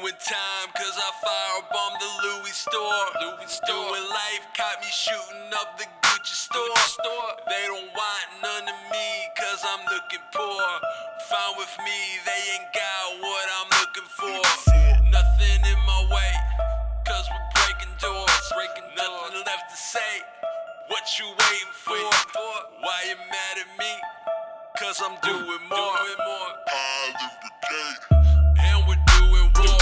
Doing time cause I firebombed the Louis store. Doing life, caught me shooting up the Gucci store. They don't want none of me cause I'm looking poor. Fine with me, they ain't got what I'm looking for. Nothing in my way cause we're breaking doors. Nothing left to say, what you waiting for? Why you mad at me? Cause I'm doing more. Highland Brigade. And we're doing war.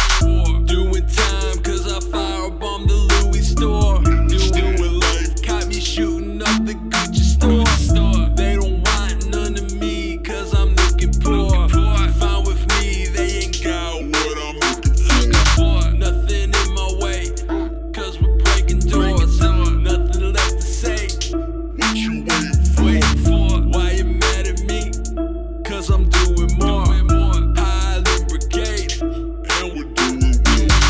Doing time cause I firebombed the Louis store. Doing life, caught me shooting up the Gucci store. They don't want none of me cause I'm looking poor. Fine with me, they ain't got what I'm looking for. Nothing in my way cause we're breaking doors. Nothing left to say, what you waiting for? Why you mad at me? Cause I'm doing more. Highland Brigade, and we're doing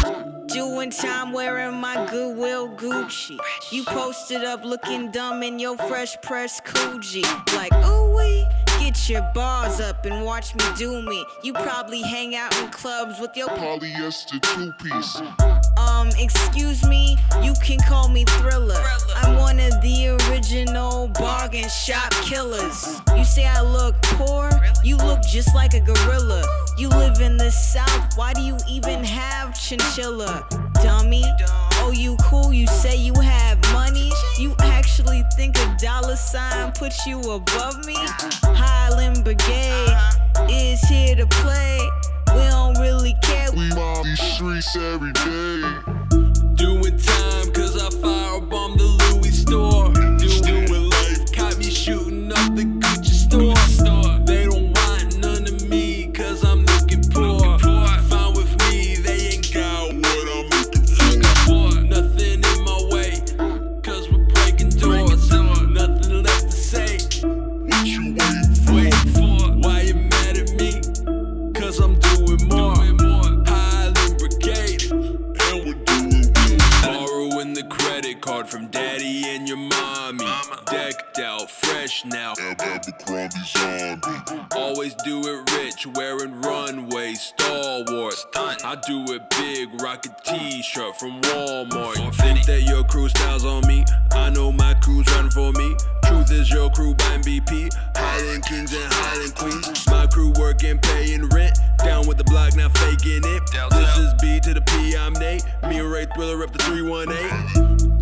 war. Doing time wearing my Goodwill Gucci. You posted up looking dumb in your fresh press Coogee. Like, ooh wee, get your bars up and watch me do me. You probably hang out in clubs with your polyester two-piece. Excuse me, you can call me Thriller. I'm one of the original bargain shop killers. You say I look poor, you look just like a gorilla. You live in the South, why do you even have chinchilla? Dummy, oh you cool, you say you have money. You actually think a $sign puts you above me? Highland Brigade is here to play. We don't really care. We mob these streets every day. Doing time cause I firebombed the Louis store. Doing life, caught me shooting up the Gucci store. They don't want none of me cause I'm looking poor. Fine with me, they ain't got what I'm looking for. Nothing in my way cause we're breaking doors. Nothing left to say, what you waiting for? Why you mad at me? Cause I'm doing more. Highland Brigade, and we're doing war. Borrowing the credit card from daddy and your mommy. Decked out, fresh now. Abercrombie's on me. Always do it rich, wearing runway, stalwart. I do it big, rock a t-shirt from Walmart. Think that your crew styles on me? I know my crew's running for me. Truth is your crew buying BP. Highland Kings and Highland Queens. My crew working, paying rent. Down with the block, now faking it. This is B to the P, I'm Nate. Me and Ray Thriller up the 318.